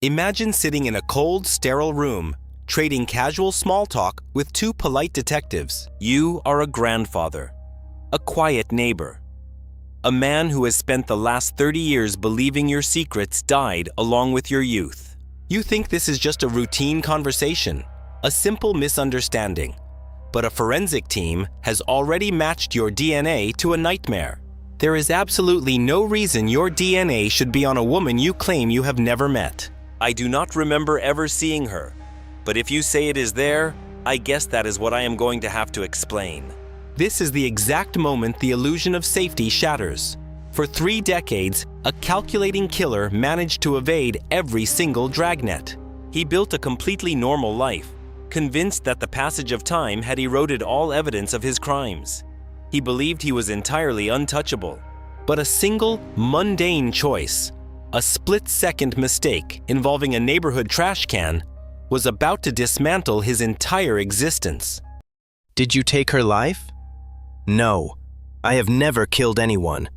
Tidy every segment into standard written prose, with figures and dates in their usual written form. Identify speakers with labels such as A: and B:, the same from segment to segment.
A: Imagine sitting in a cold, sterile room, trading casual small talk with two polite detectives. You are a grandfather, a quiet neighbor, a man who has spent the last 30 years believing your secrets died along with your youth. You think this is just a routine conversation, a simple misunderstanding. But a forensic team has already matched your DNA to a nightmare. There is absolutely no reason your DNA should be on a woman you claim you have never met. I do not remember ever seeing her, but if you say it is there, I guess that is what I am going to have to explain. This is the exact moment the illusion of safety shatters. For 3 decades, a calculating killer managed to evade every single dragnet. He built a completely normal life, convinced that the passage of time had eroded all evidence of his crimes. He believed he was entirely untouchable, but a single, mundane choice, a split-second mistake involving a neighborhood trash can, was about to dismantle his entire existence.
B: Did you take her life? No, I have never killed anyone.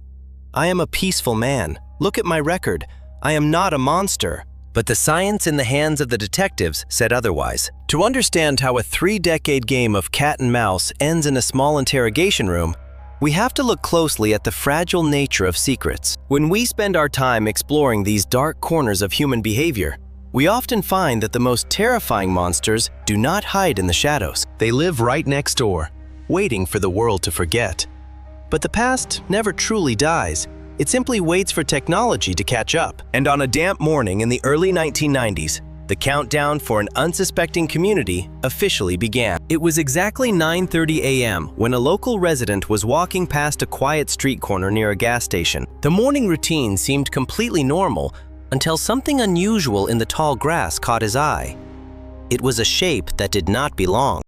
B: I am a peaceful man. Look at my record. I am not a monster. But the science in the hands of the detectives said otherwise. To understand how a 3-decade game of cat and mouse ends in a small interrogation room, we have to look closely at the fragile nature of secrets. When we spend our time exploring these dark corners of human behavior, we often find that the most terrifying monsters do not hide in the shadows. They live right next door, waiting for the world to forget. But the past never truly dies. It simply waits for technology to catch up. And on a damp morning in the early 1990s, the countdown for an unsuspecting community officially began. It was exactly 9:30 a.m. when a local resident was walking past a quiet street corner near a gas station. The morning routine seemed completely normal until something unusual in the tall grass caught his eye. It was a shape that did not belong.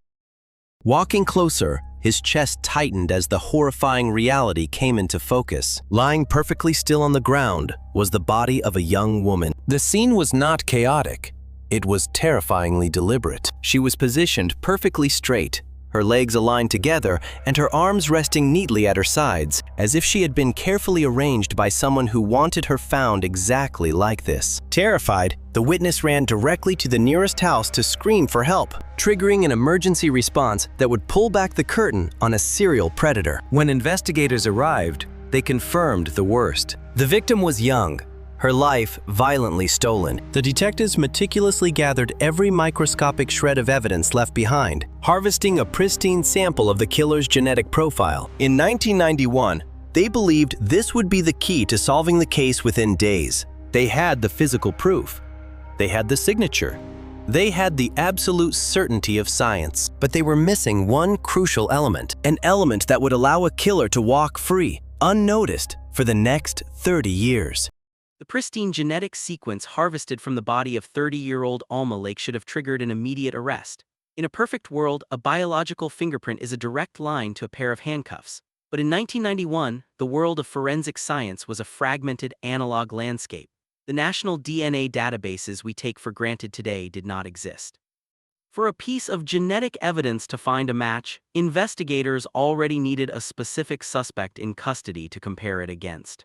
B: Walking closer, his chest tightened as the horrifying reality came into focus. Lying perfectly still on the ground was the body of a young woman. The scene was not chaotic. It was terrifyingly deliberate. She was positioned perfectly straight, her legs aligned together and her arms resting neatly at her sides, as if she had been carefully arranged by someone who wanted her found exactly like this. Terrified, the witness ran directly to the nearest house to scream for help, triggering an emergency response that would pull back the curtain on a serial predator. When investigators arrived, they confirmed the worst. The victim was young, her life violently stolen. The detectives meticulously gathered every microscopic shred of evidence left behind, harvesting a pristine sample of the killer's genetic profile. In 1991, they believed this would be the key to solving the case within days. They had the physical proof. They had the signature. They had the absolute certainty of science. But they were missing one crucial element, an element that would allow a killer to walk free, unnoticed, for the next 30 years.
C: The pristine genetic sequence harvested from the body of 30-year-old Alma Lake should have triggered an immediate arrest. In a perfect world, a biological fingerprint is a direct line to a pair of handcuffs. But in 1991, the world of forensic science was a fragmented analog landscape. The national DNA databases we take for granted today did not exist. For a piece of genetic evidence to find a match, investigators already needed a specific suspect in custody to compare it against.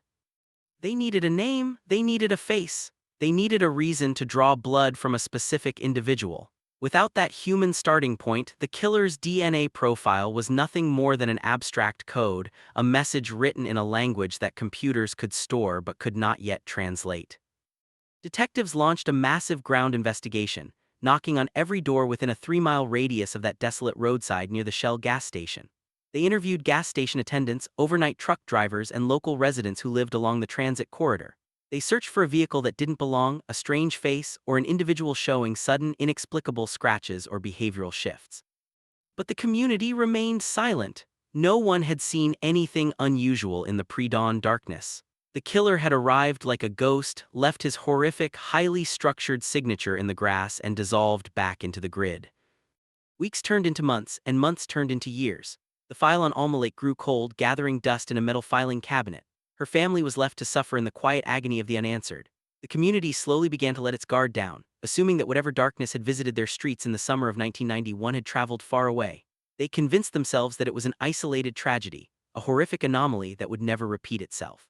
C: They needed a name, they needed a face, they needed a reason to draw blood from a specific individual. Without that human starting point, the killer's DNA profile was nothing more than an abstract code, a message written in a language that computers could store but could not yet translate. Detectives launched a massive ground investigation, knocking on every door within a 3-mile radius of that desolate roadside near the Shell gas station. They interviewed gas station attendants, overnight truck drivers, and local residents who lived along the transit corridor. They searched for a vehicle that didn't belong, a strange face, or an individual showing sudden, inexplicable scratches or behavioral shifts. But the community remained silent. No one had seen anything unusual in the pre-dawn darkness. The killer had arrived like a ghost, left his horrific, highly structured signature in the grass, and dissolved back into the grid. Weeks turned into months, and months turned into years. The file on Alma Lake grew cold, gathering dust in a metal filing cabinet. Her family was left to suffer in the quiet agony of the unanswered. The community slowly began to let its guard down, assuming that whatever darkness had visited their streets in the summer of 1991 had traveled far away. They convinced themselves that it was an isolated tragedy, a horrific anomaly that would never repeat itself.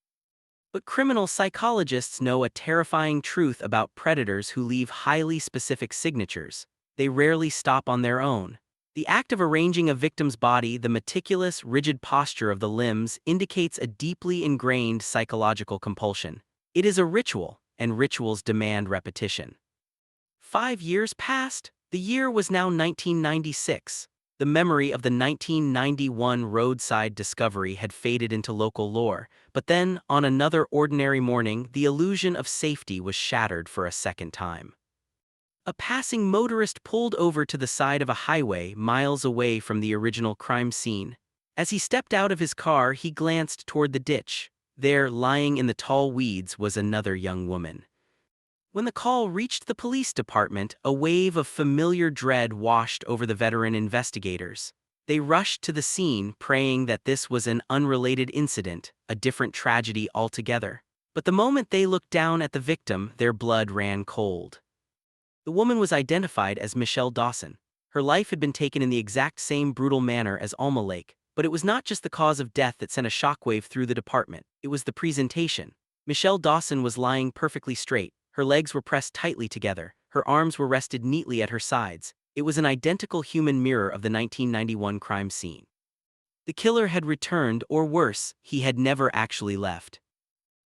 C: But criminal psychologists know a terrifying truth about predators who leave highly specific signatures. They rarely stop on their own. The act of arranging a victim's body, the meticulous, rigid posture of the limbs, indicates a deeply ingrained psychological compulsion. It is a ritual, and rituals demand repetition. 5 years passed. The year was now 1996. The memory of the 1991 roadside discovery had faded into local lore, but then, on another ordinary morning, the illusion of safety was shattered for a second time. A passing motorist pulled over to the side of a highway miles away from the original crime scene. As he stepped out of his car, he glanced toward the ditch. There, lying in the tall weeds, was another young woman. When the call reached the police department, a wave of familiar dread washed over the veteran investigators. They rushed to the scene, praying that this was an unrelated incident, a different tragedy altogether. But the moment they looked down at the victim, their blood ran cold. The woman was identified as Michelle Dawson. Her life had been taken in the exact same brutal manner as Alma Lake, but it was not just the cause of death that sent a shockwave through the department, it was the presentation. Michelle Dawson was lying perfectly straight. Her legs were pressed tightly together, her arms were rested neatly at her sides. It was an identical human mirror of the 1991 crime scene. The killer had returned, or worse, he had never actually left.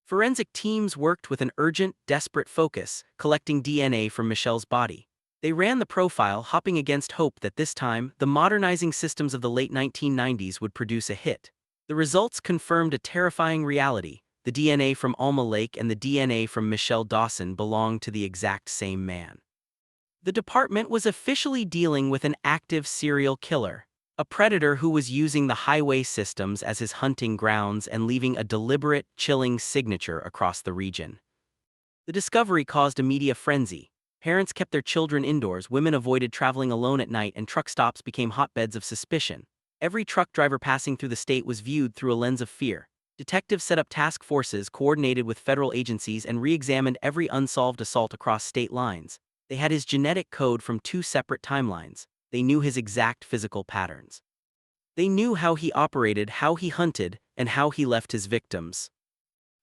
C: Forensic teams worked with an urgent, desperate focus, collecting DNA from Michelle's body. They ran the profile, hoping against hope that this time, the modernizing systems of the late 1990s would produce a hit. The results confirmed a terrifying reality. The DNA from Alma Lake and the DNA from Michelle Dawson belonged to the exact same man. The department was officially dealing with an active serial killer, a predator who was using the highway systems as his hunting grounds and leaving a deliberate, chilling signature across the region. The discovery caused a media frenzy. Parents kept their children indoors, women avoided traveling alone at night, and truck stops became hotbeds of suspicion. Every truck driver passing through the state was viewed through a lens of fear. Detectives set up task forces, coordinated with federal agencies, and re-examined every unsolved assault across state lines. They had his genetic code from 2 separate timelines. They knew his exact physical patterns. They knew how he operated, how he hunted, and how he left his victims.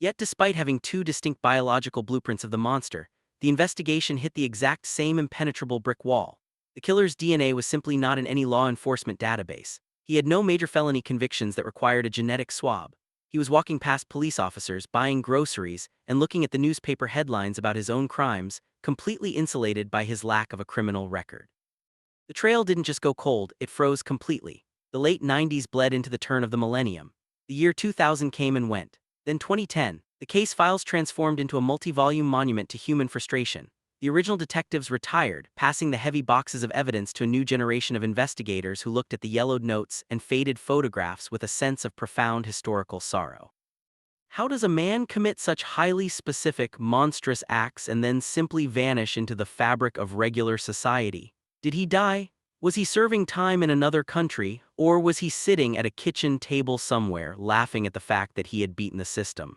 C: Yet despite having 2 distinct biological blueprints of the monster, the investigation hit the exact same impenetrable brick wall. The killer's DNA was simply not in any law enforcement database. He had no major felony convictions that required a genetic swab. He was walking past police officers, buying groceries, and looking at the newspaper headlines about his own crimes, completely insulated by his lack of a criminal record. The trail didn't just go cold, it froze completely. The late 90s bled into the turn of the millennium. The year 2000 came and went. Then 2010, the case files transformed into a multi-volume monument to human frustration. The original detectives retired, passing the heavy boxes of evidence to a new generation of investigators who looked at the yellowed notes and faded photographs with a sense of profound historical sorrow. How does a man commit such highly specific, monstrous acts and then simply vanish into the fabric of regular society? Did he die? Was he serving time in another country, or was he sitting at a kitchen table somewhere, laughing at the fact that he had beaten the system?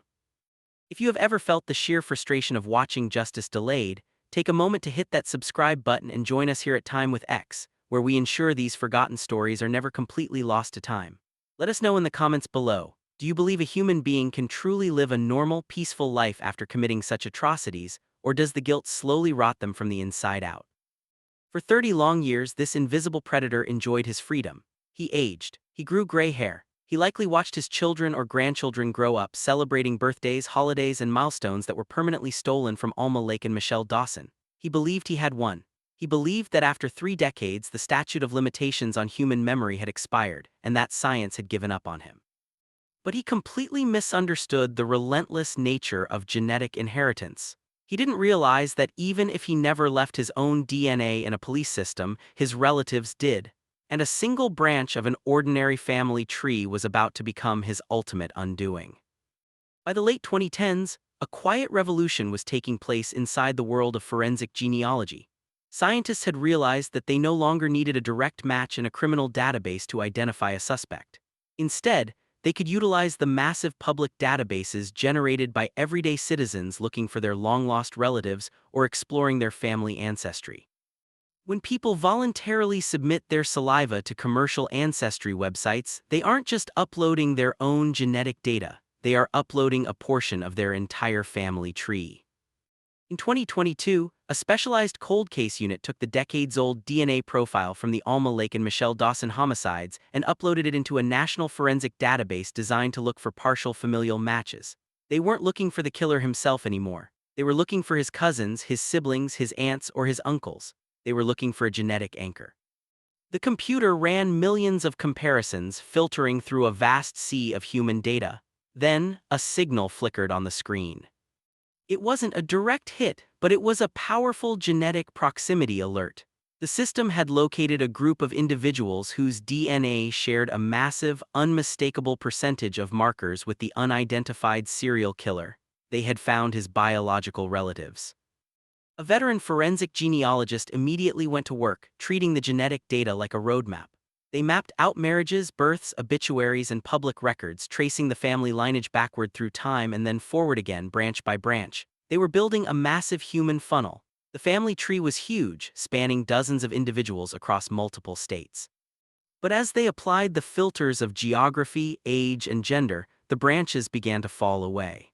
C: If you have ever felt the sheer frustration of watching justice delayed, take a moment to hit that subscribe button and join us here at Time with X, where we ensure these forgotten stories are never completely lost to time. Let us know in the comments below, do you believe a human being can truly live a normal, peaceful life after committing such atrocities, or does the guilt slowly rot them from the inside out? For 30 long years, this invisible predator enjoyed his freedom. He aged, he grew gray hair. He likely watched his children or grandchildren grow up, celebrating birthdays, holidays, and milestones that were permanently stolen from Alma Lake and Michelle Dawson. He believed he had won. He believed that after 3 decades, the statute of limitations on human memory had expired, and that science had given up on him. But he completely misunderstood the relentless nature of genetic inheritance. He didn't realize that even if he never left his own DNA in a police system, his relatives did. And a single branch of an ordinary family tree was about to become his ultimate undoing. By the late 2010s, a quiet revolution was taking place inside the world of forensic genealogy. Scientists had realized that they no longer needed a direct match in a criminal database to identify a suspect. Instead, they could utilize the massive public databases generated by everyday citizens looking for their long-lost relatives or exploring their family ancestry. When people voluntarily submit their saliva to commercial ancestry websites, they aren't just uploading their own genetic data. they are uploading a portion of their entire family tree. In 2022, a specialized cold case unit took the decades-old DNA profile from the Alma Lake and Michelle Dawson homicides and uploaded it into a national forensic database designed to look for partial familial matches. They weren't looking for the killer himself anymore. They were looking for his cousins, his siblings, his aunts, or his uncles. They were looking for a genetic anchor. The computer ran millions of comparisons, filtering through a vast sea of human data. Then, a signal flickered on the screen. It wasn't a direct hit, but it was a powerful genetic proximity alert. The system had located a group of individuals whose DNA shared a massive, unmistakable percentage of markers with the unidentified serial killer. They had found his biological relatives. A veteran forensic genealogist immediately went to work, treating the genetic data like a roadmap. They mapped out marriages, births, obituaries, and public records, tracing the family lineage backward through time and then forward again, branch by branch. They were building a massive human funnel. The family tree was huge, spanning dozens of individuals across multiple states. But as they applied the filters of geography, age, and gender, the branches began to fall away.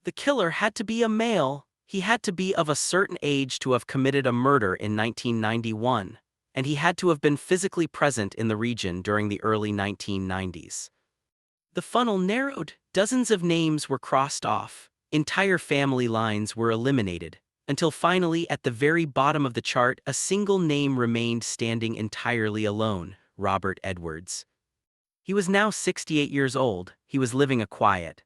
C: The killer had to be a male. He had to be of a certain age to have committed a murder in 1991, and he had to have been physically present in the region during the early 1990s. The funnel narrowed, dozens of names were crossed off, entire family lines were eliminated, until finally at the very bottom of the chart a single name remained standing entirely alone: Robert Edwards. He was now 68 years old. He was living a quiet,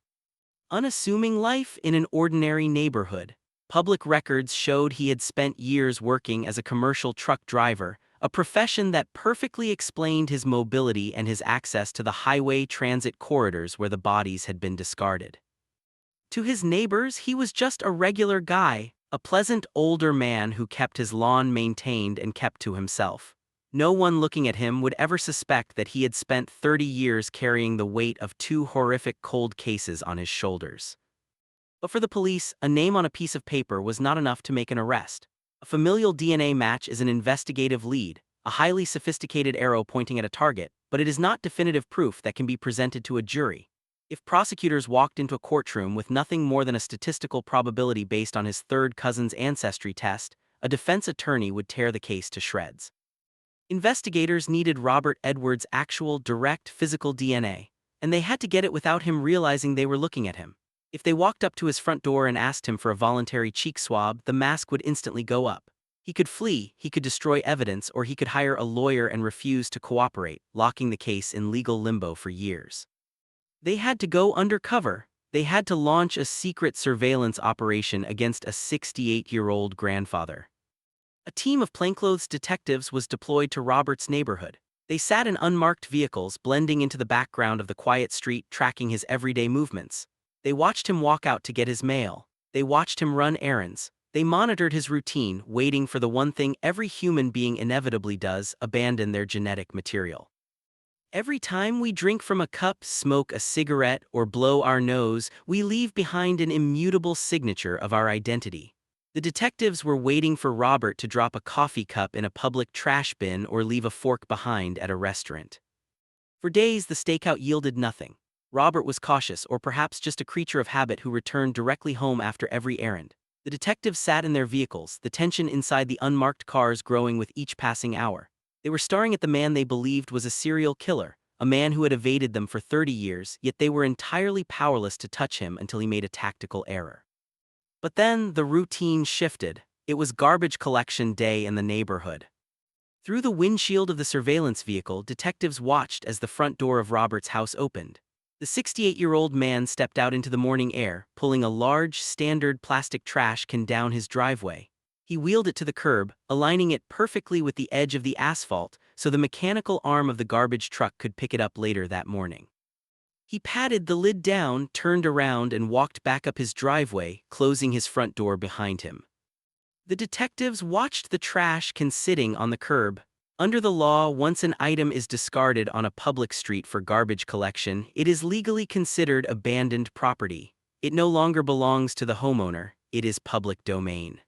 C: unassuming life in an ordinary neighborhood. Public records showed he had spent years working as a commercial truck driver, a profession that perfectly explained his mobility and his access to the highway transit corridors where the bodies had been discarded. To his neighbors, he was just a regular guy, a pleasant older man who kept his lawn maintained and kept to himself. No one looking at him would ever suspect that he had spent 30 years carrying the weight of 2 horrific cold cases on his shoulders. But for the police, a name on a piece of paper was not enough to make an arrest. A familial DNA match is an investigative lead, a highly sophisticated arrow pointing at a target, but it is not definitive proof that can be presented to a jury. If prosecutors walked into a courtroom with nothing more than a statistical probability based on his third cousin's ancestry test, a defense attorney would tear the case to shreds. Investigators needed Robert Edwards' actual, direct physical DNA, and they had to get it without him realizing they were looking at him. If they walked up to his front door and asked him for a voluntary cheek swab, the mask would instantly go up. He could flee, he could destroy evidence, or he could hire a lawyer and refuse to cooperate, locking the case in legal limbo for years. They had to go undercover. They had to launch a secret surveillance operation against a 68-year-old grandfather. A team of plainclothes detectives was deployed to Robert's neighborhood. They sat in unmarked vehicles, blending into the background of the quiet street, tracking his everyday movements. They watched him walk out to get his mail. They watched him run errands. They monitored his routine, waiting for the one thing every human being inevitably does: abandon their genetic material. Every time we drink from a cup, smoke a cigarette, or blow our nose, we leave behind an immutable signature of our identity. The detectives were waiting for Robert to drop a coffee cup in a public trash bin or leave a fork behind at a restaurant. For days, the stakeout yielded nothing. Robert was cautious, or perhaps just a creature of habit who returned directly home after every errand. The detectives sat in their vehicles, the tension inside the unmarked cars growing with each passing hour. They were staring at the man they believed was a serial killer, a man who had evaded them for 30 years, yet they were entirely powerless to touch him until he made a tactical error. But then the routine shifted. It was garbage collection day in the neighborhood. Through the windshield of the surveillance vehicle, detectives watched as the front door of Robert's house opened. The 68-year-old man stepped out into the morning air, pulling a large, standard plastic trash can down his driveway. He wheeled it to the curb, aligning it perfectly with the edge of the asphalt so the mechanical arm of the garbage truck could pick it up later that morning. He patted the lid down, turned around, and walked back up his driveway, closing his front door behind him. The detectives watched the trash can sitting on the curb. Under the law, once an item is discarded on a public street for garbage collection, it is legally considered abandoned property. It no longer belongs to the homeowner, it is public domain.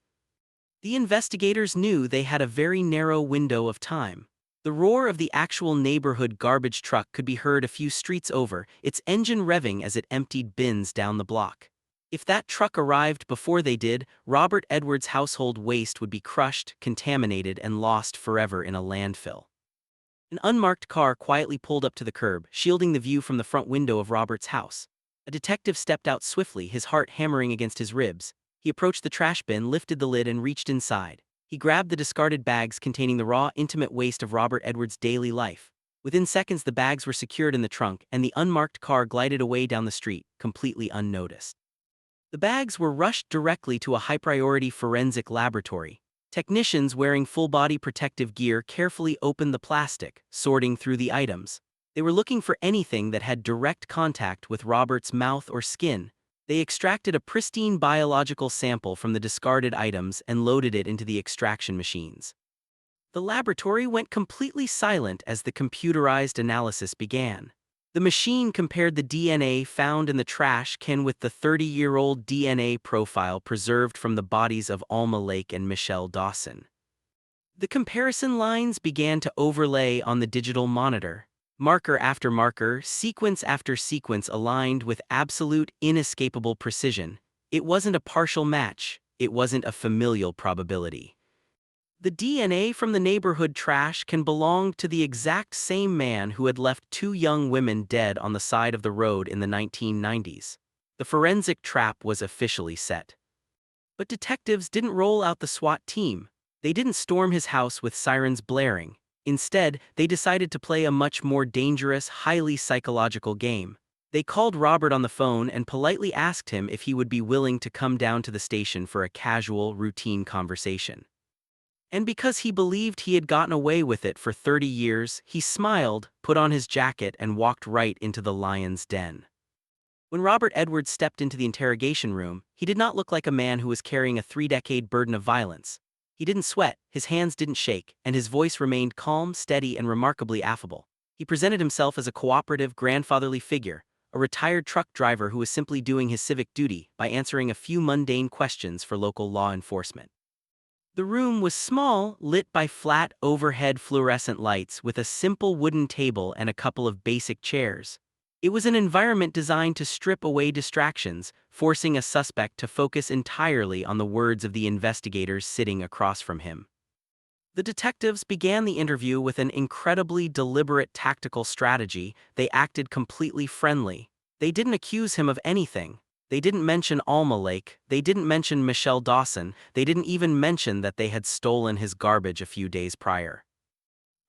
C: The investigators knew they had a very narrow window of time. The roar of the actual neighborhood garbage truck could be heard a few streets over, its engine revving as it emptied bins down the block. If that truck arrived before they did, Robert Edwards' household waste would be crushed, contaminated, and lost forever in a landfill. An unmarked car quietly pulled up to the curb, shielding the view from the front window of Robert's house. A detective stepped out swiftly, his heart hammering against his ribs. He approached the trash bin, lifted the lid, and reached inside. He grabbed the discarded bags containing the raw, intimate waste of Robert Edwards' daily life. Within seconds, the bags were secured in the trunk, and the unmarked car glided away down the street, completely unnoticed. The bags were rushed directly to a high-priority forensic laboratory. Technicians wearing full-body protective gear carefully opened the plastic, sorting through the items. They were looking for anything that had direct contact with Robert's mouth or skin. They extracted a pristine biological sample from the discarded items and loaded it into the extraction machines. The laboratory went completely silent as the computerized analysis began. The machine compared the DNA found in the trash can with the 30-year-old DNA profile preserved from the bodies of Alma Lake and Michelle Dawson. The comparison lines began to overlay on the digital monitor. Marker after marker, sequence after sequence aligned with absolute, inescapable precision. It wasn't a partial match. It wasn't a familial probability. The DNA from the neighborhood trash can belong to the exact same man who had left two young women dead on the side of the road in the 1990s. The forensic trap was officially set. But detectives didn't roll out the SWAT team. They didn't storm his house with sirens blaring. Instead, they decided to play a much more dangerous, highly psychological game. They called Robert on the phone and politely asked him if he would be willing to come down to the station for a casual, routine conversation. And because he believed he had gotten away with it for 30 years, he smiled, put on his jacket, and walked right into the lion's den. When Robert Edwards stepped into the interrogation room, he did not look like a man who was carrying a 3-decade burden of violence. He didn't sweat, his hands didn't shake, and his voice remained calm, steady, and remarkably affable. He presented himself as a cooperative, grandfatherly figure, a retired truck driver who was simply doing his civic duty by answering a few mundane questions for local law enforcement. The room was small, lit by flat, overhead fluorescent lights with a simple wooden table and a couple of basic chairs. It was an environment designed to strip away distractions, forcing a suspect to focus entirely on the words of the investigators sitting across from him. The detectives began the interview with an incredibly deliberate tactical strategy. They acted completely friendly. They didn't accuse him of anything. They didn't mention Alma Lake, they didn't mention Michelle Dawson, they didn't even mention that they had stolen his garbage a few days prior.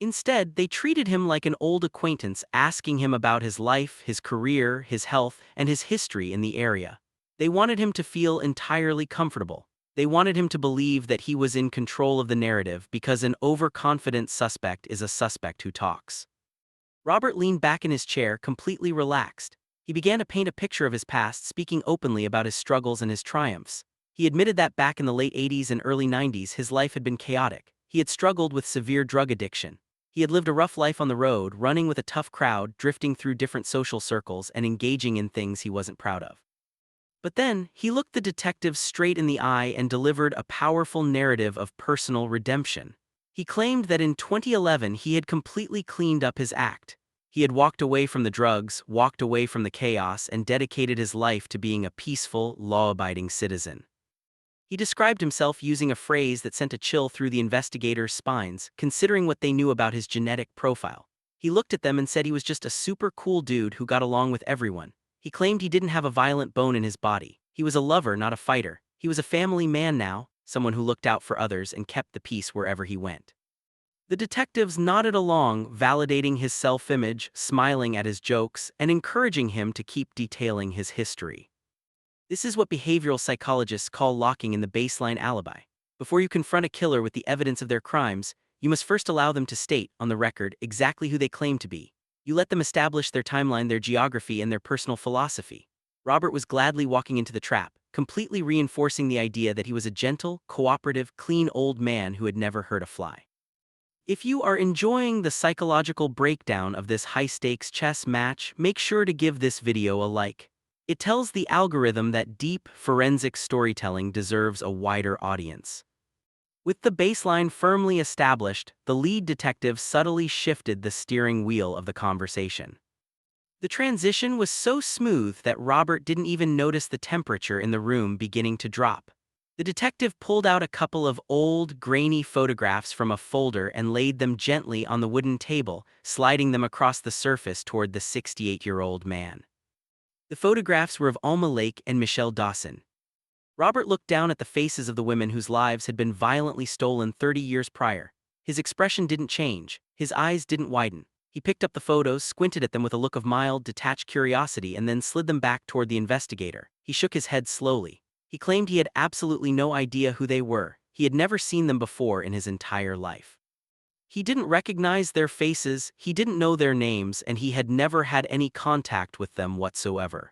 C: Instead, they treated him like an old acquaintance, asking him about his life, his career, his health, and his history in the area. They wanted him to feel entirely comfortable. They wanted him to believe that he was in control of the narrative because an overconfident suspect is a suspect who talks. Robert leaned back in his chair, completely relaxed. He began to paint a picture of his past, speaking openly about his struggles and his triumphs. He admitted that back in the late 80s and early 90s, his life had been chaotic. He had struggled with severe drug addiction. He had lived a rough life on the road, running with a tough crowd, drifting through different social circles, and engaging in things he wasn't proud of. But then, he looked the detectives straight in the eye and delivered a powerful narrative of personal redemption. He claimed that in 2011 he had completely cleaned up his act. He had walked away from the drugs, walked away from the chaos, and dedicated his life to being a peaceful, law-abiding citizen. He described himself using a phrase that sent a chill through the investigators' spines, considering what they knew about his genetic profile. He looked at them and said he was just a super cool dude who got along with everyone. He claimed he didn't have a violent bone in his body. He was a lover, not a fighter. He was a family man now, someone who looked out for others and kept the peace wherever he went. The detectives nodded along, validating his self-image, smiling at his jokes, and encouraging him to keep detailing his history. This is what behavioral psychologists call locking in the baseline alibi. Before you confront a killer with the evidence of their crimes, you must first allow them to state, on the record, exactly who they claim to be. You let them establish their timeline, their geography, and their personal philosophy. Robert was gladly walking into the trap, completely reinforcing the idea that he was a gentle, cooperative, clean old man who had never hurt a fly. If you are enjoying the psychological breakdown of this high-stakes chess match, make sure to give this video a like. It tells the algorithm that deep, forensic storytelling deserves a wider audience. With the baseline firmly established, the lead detective subtly shifted the steering wheel of the conversation. The transition was so smooth that Robert didn't even notice the temperature in the room beginning to drop. The detective pulled out a couple of old, grainy photographs from a folder and laid them gently on the wooden table, sliding them across the surface toward the 68-year-old man. The photographs were of Alma Lake and Michelle Dawson. Robert looked down at the faces of the women whose lives had been violently stolen 30 years prior. His expression didn't change, his eyes didn't widen. He picked up the photos, squinted at them with a look of mild, detached curiosity, and then slid them back toward the investigator. He shook his head slowly. He claimed he had absolutely no idea who they were. He had never seen them before in his entire life. He didn't recognize their faces, he didn't know their names, and he had never had any contact with them whatsoever.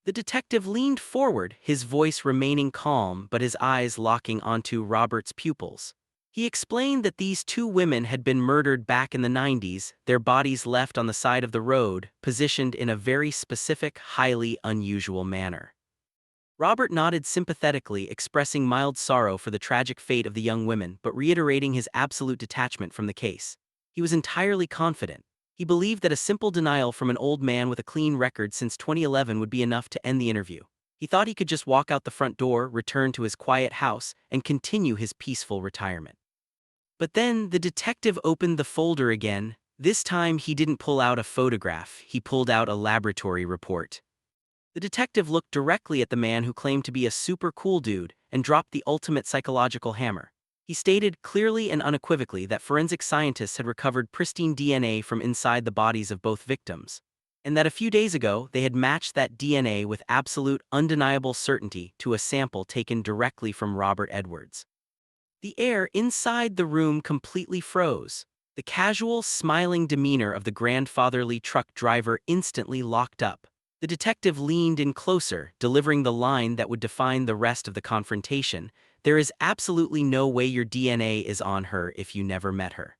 C: The detective leaned forward, his voice remaining calm but his eyes locking onto Robert's pupils. He explained that these two women had been murdered back in the 90s, their bodies left on the side of the road, positioned in a very specific, highly unusual manner. Robert nodded sympathetically, expressing mild sorrow for the tragic fate of the young women, but reiterating his absolute detachment from the case. He was entirely confident. He believed that a simple denial from an old man with a clean record since 2011 would be enough to end the interview. He thought he could just walk out the front door, return to his quiet house, and continue his peaceful retirement. But then the detective opened the folder again. This time he didn't pull out a photograph, he pulled out a laboratory report. The detective looked directly at the man who claimed to be a super cool dude and dropped the ultimate psychological hammer. He stated clearly and unequivocally that forensic scientists had recovered pristine DNA from inside the bodies of both victims, and that a few days ago they had matched that DNA with absolute, undeniable certainty to a sample taken directly from Robert Edwards. The air inside the room completely froze. The casual, smiling demeanor of the grandfatherly truck driver instantly locked up. The detective leaned in closer, delivering the line that would define the rest of the confrontation: "There is absolutely no way your DNA is on her if you never met her."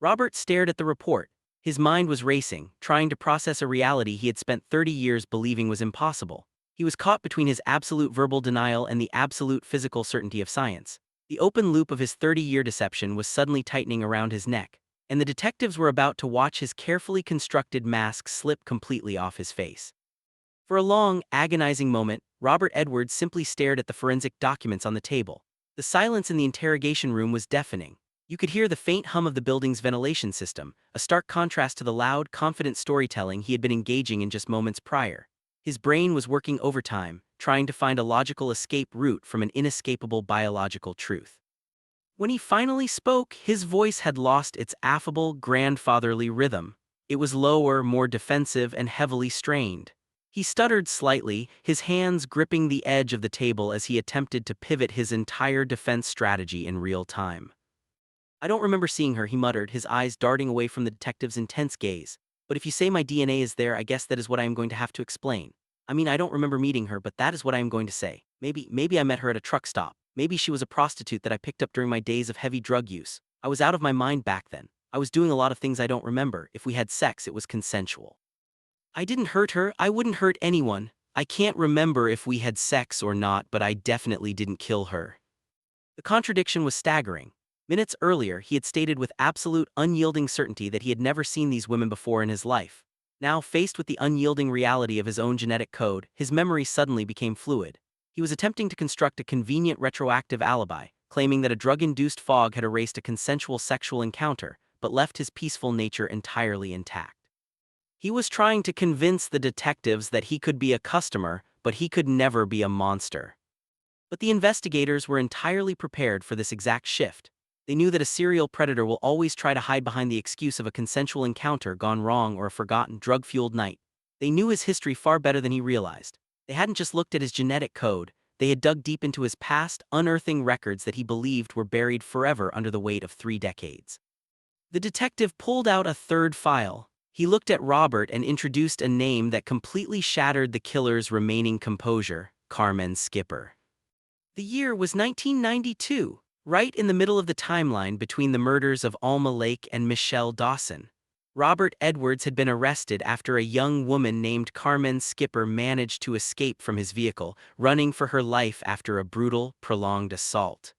C: Robert stared at the report. His mind was racing, trying to process a reality he had spent 30 years believing was impossible. He was caught between his absolute verbal denial and the absolute physical certainty of science. The open loop of his 30-year deception was suddenly tightening around his neck, and the detectives were about to watch his carefully constructed mask slip completely off his face. For a long, agonizing moment, Robert Edwards simply stared at the forensic documents on the table. The silence in the interrogation room was deafening. You could hear the faint hum of the building's ventilation system, a stark contrast to the loud, confident storytelling he had been engaging in just moments prior. His brain was working overtime, trying to find a logical escape route from an inescapable biological truth. When he finally spoke, his voice had lost its affable, grandfatherly rhythm. It was lower, more defensive, and heavily strained. He stuttered slightly, his hands gripping the edge of the table as he attempted to pivot his entire defense strategy in real time. "I don't remember seeing her," he muttered, his eyes darting away from the detective's intense gaze. "But if you say my DNA is there, I guess that is what I am going to have to explain. I mean, I don't remember meeting her, but that is what I am going to say. Maybe I met her at a truck stop. Maybe she was a prostitute that I picked up during my days of heavy drug use. I was out of my mind back then. I was doing a lot of things I don't remember. If we had sex, it was consensual. I didn't hurt her, I wouldn't hurt anyone. I can't remember if we had sex or not, but I definitely didn't kill her." The contradiction was staggering. Minutes earlier, he had stated with absolute, unyielding certainty that he had never seen these women before in his life. Now, faced with the unyielding reality of his own genetic code, his memory suddenly became fluid. He was attempting to construct a convenient retroactive alibi, claiming that a drug-induced fog had erased a consensual sexual encounter, but left his peaceful nature entirely intact. He was trying to convince the detectives that he could be a customer, but he could never be a monster. But the investigators were entirely prepared for this exact shift. They knew that a serial predator will always try to hide behind the excuse of a consensual encounter gone wrong or a forgotten drug-fueled night. They knew his history far better than he realized. They hadn't just looked at his genetic code, they had dug deep into his past, unearthing records that he believed were buried forever under the weight of 3 decades. The detective pulled out a third file. He looked at Robert and introduced a name that completely shattered the killer's remaining composure: Carmen Skipper. The year was 1992, right in the middle of the timeline between the murders of Alma Lake and Michelle Dawson. Robert Edwards had been arrested after a young woman named Carmen Skipper managed to escape from his vehicle, running for her life after a brutal, prolonged assault.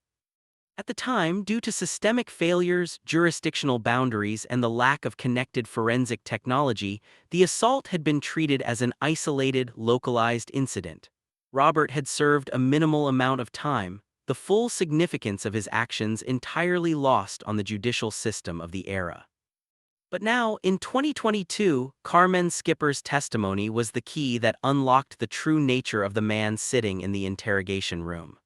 C: At the time, due to systemic failures, jurisdictional boundaries, and the lack of connected forensic technology, the assault had been treated as an isolated, localized incident. Robert had served a minimal amount of time, the full significance of his actions entirely lost on the judicial system of the era. But now, in 2022, Carmen Skipper's testimony was the key that unlocked the true nature of the man sitting in the interrogation room.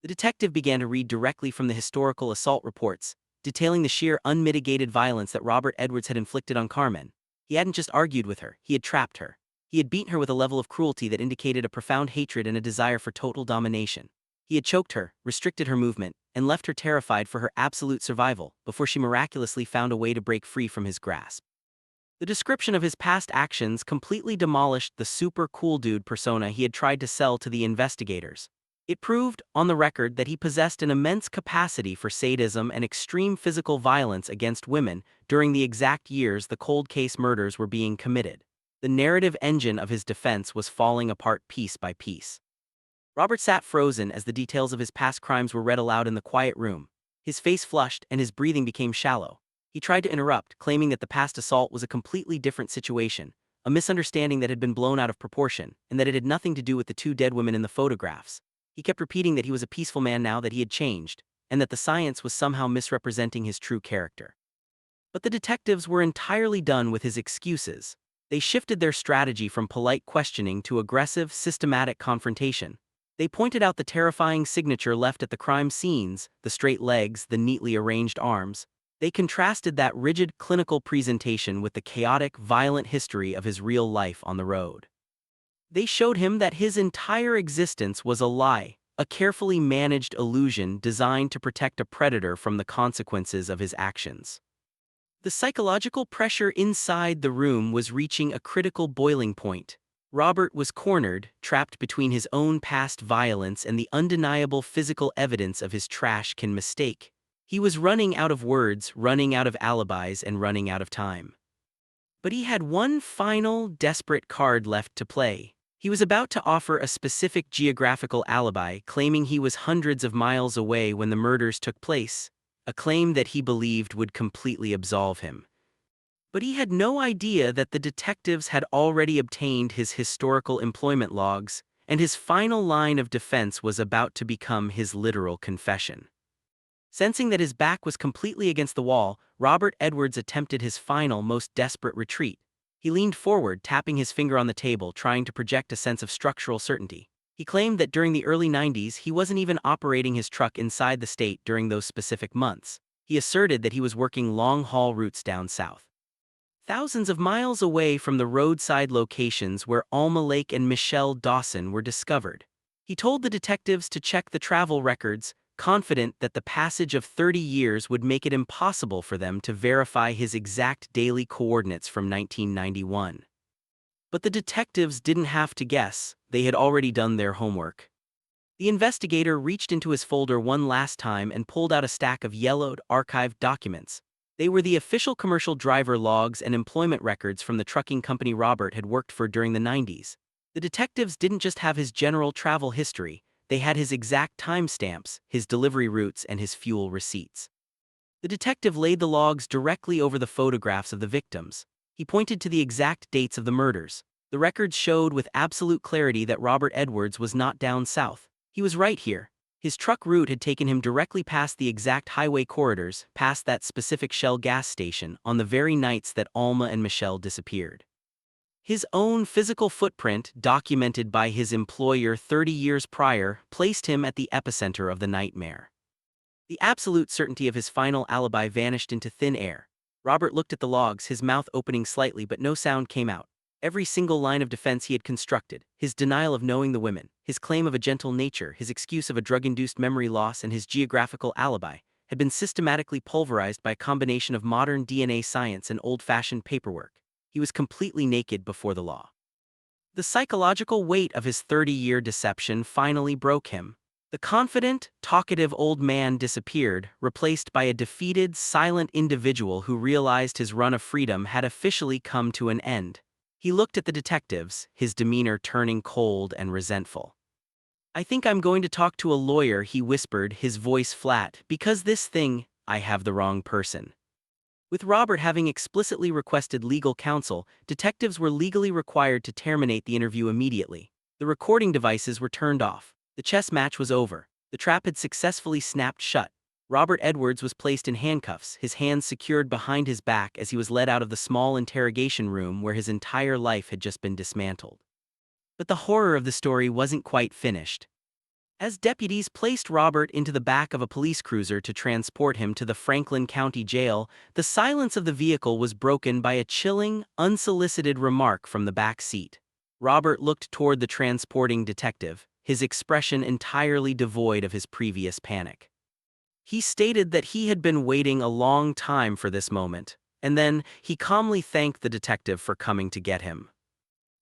C: The detective began to read directly from the historical assault reports, detailing the sheer unmitigated violence that Robert Edwards had inflicted on Carmen. He hadn't just argued with her, he had trapped her. He had beaten her with a level of cruelty that indicated a profound hatred and a desire for total domination. He had choked her, restricted her movement, and left her terrified for her absolute survival before she miraculously found a way to break free from his grasp. The description of his past actions completely demolished the super cool dude persona he had tried to sell to the investigators. It proved, on the record, that he possessed an immense capacity for sadism and extreme physical violence against women during the exact years the cold case murders were being committed. The narrative engine of his defense was falling apart piece by piece. Robert sat frozen as the details of his past crimes were read aloud in the quiet room. His face flushed and his breathing became shallow. He tried to interrupt, claiming that the past assault was a completely different situation, a misunderstanding that had been blown out of proportion, and that it had nothing to do with the two dead women in the photographs. He kept repeating that he was a peaceful man now that he had changed, and that the science was somehow misrepresenting his true character. But the detectives were entirely done with his excuses. They shifted their strategy from polite questioning to aggressive, systematic confrontation. They pointed out the terrifying signature left at the crime scenes, the straight legs, the neatly arranged arms. They contrasted that rigid clinical presentation with the chaotic, violent history of his real life on the road. They showed him that his entire existence was a lie, a carefully managed illusion designed to protect a predator from the consequences of his actions. The psychological pressure inside the room was reaching a critical boiling point. Robert was cornered, trapped between his own past violence and the undeniable physical evidence of his trash can mistake. He was running out of words, running out of alibis, and running out of time. But he had one final, desperate card left to play. He was about to offer a specific geographical alibi, claiming he was hundreds of miles away when the murders took place, a claim that he believed would completely absolve him. But he had no idea that the detectives had already obtained his historical employment logs, and his final line of defense was about to become his literal confession. Sensing that his back was completely against the wall, Robert Edwards attempted his final, most desperate retreat. He leaned forward, tapping his finger on the table, trying to project a sense of structural certainty. He claimed that during the early 90s, he wasn't even operating his truck inside the state during those specific months. He asserted that he was working long-haul routes down south, thousands of miles away from the roadside locations where Alma Lake and Michelle Dawson were discovered. He told the detectives to check the travel records, confident that the passage of 30 years would make it impossible for them to verify his exact daily coordinates from 1991. But the detectives didn't have to guess, they had already done their homework. The investigator reached into his folder one last time and pulled out a stack of yellowed, archived documents. They were the official commercial driver logs and employment records from the trucking company Robert had worked for during the 90s. The detectives didn't just have his general travel history, they had his exact timestamps, his delivery routes, and his fuel receipts. The detective laid the logs directly over the photographs of the victims. He pointed to the exact dates of the murders. The records showed with absolute clarity that Robert Edwards was not down south. He was right here. His truck route had taken him directly past the exact highway corridors, past that specific Shell gas station, on the very nights that Alma and Michelle disappeared. His own physical footprint, documented by his employer 30 years prior, placed him at the epicenter of the nightmare. The absolute certainty of his final alibi vanished into thin air. Robert looked at the logs, his mouth opening slightly, but no sound came out. Every single line of defense he had constructed, his denial of knowing the women, his claim of a gentle nature, his excuse of a drug-induced memory loss, and his geographical alibi, had been systematically pulverized by a combination of modern DNA science and old-fashioned paperwork. He was completely naked before the law. The psychological weight of his 30-year deception finally broke him. The confident, talkative old man disappeared, replaced by a defeated, silent individual who realized his run of freedom had officially come to an end. He looked at the detectives, his demeanor turning cold and resentful. "I think I'm going to talk to a lawyer," he whispered, his voice flat, "because this thing, I have the wrong person." With Robert having explicitly requested legal counsel, detectives were legally required to terminate the interview immediately. The recording devices were turned off. The chess match was over. The trap had successfully snapped shut. Robert Edwards was placed in handcuffs, his hands secured behind his back as he was led out of the small interrogation room where his entire life had just been dismantled. But the horror of the story wasn't quite finished. As deputies placed Robert into the back of a police cruiser to transport him to the Franklin County Jail, the silence of the vehicle was broken by a chilling, unsolicited remark from the back seat. Robert looked toward the transporting detective, his expression entirely devoid of his previous panic. He stated that he had been waiting a long time for this moment, and then he calmly thanked the detective for coming to get him.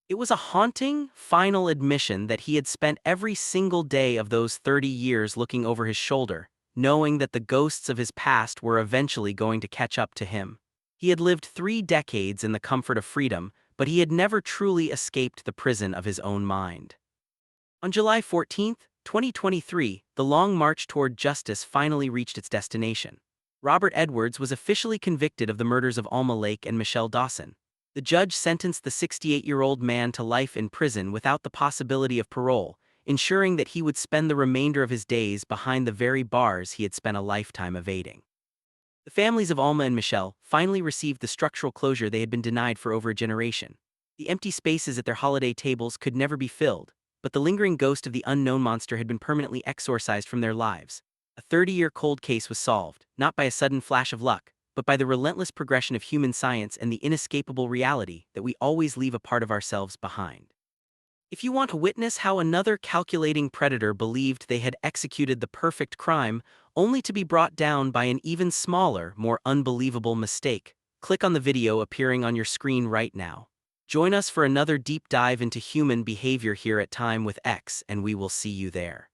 C: It was a haunting, final admission that he had spent every single day of those 30 years looking over his shoulder, knowing that the ghosts of his past were eventually going to catch up to him. He had lived 3 decades in the comfort of freedom, but he had never truly escaped the prison of his own mind. On July 14, 2023, the long march toward justice finally reached its destination. Robert Edwards was officially convicted of the murders of Alma Lake and Michelle Dawson. The judge sentenced the 68-year-old man to life in prison without the possibility of parole, ensuring that he would spend the remainder of his days behind the very bars he had spent a lifetime evading. The families of Alma and Michelle finally received the structural closure they had been denied for over a generation. The empty spaces at their holiday tables could never be filled, but the lingering ghost of the unknown monster had been permanently exorcised from their lives. A 30-year cold case was solved, not by a sudden flash of luck, but by the relentless progression of human science and the inescapable reality that we always leave a part of ourselves behind. If you want to witness how another calculating predator believed they had executed the perfect crime, only to be brought down by an even smaller, more unbelievable mistake, click on the video appearing on your screen right now. Join us for another deep dive into human behavior here at Time with X, and we will see you there.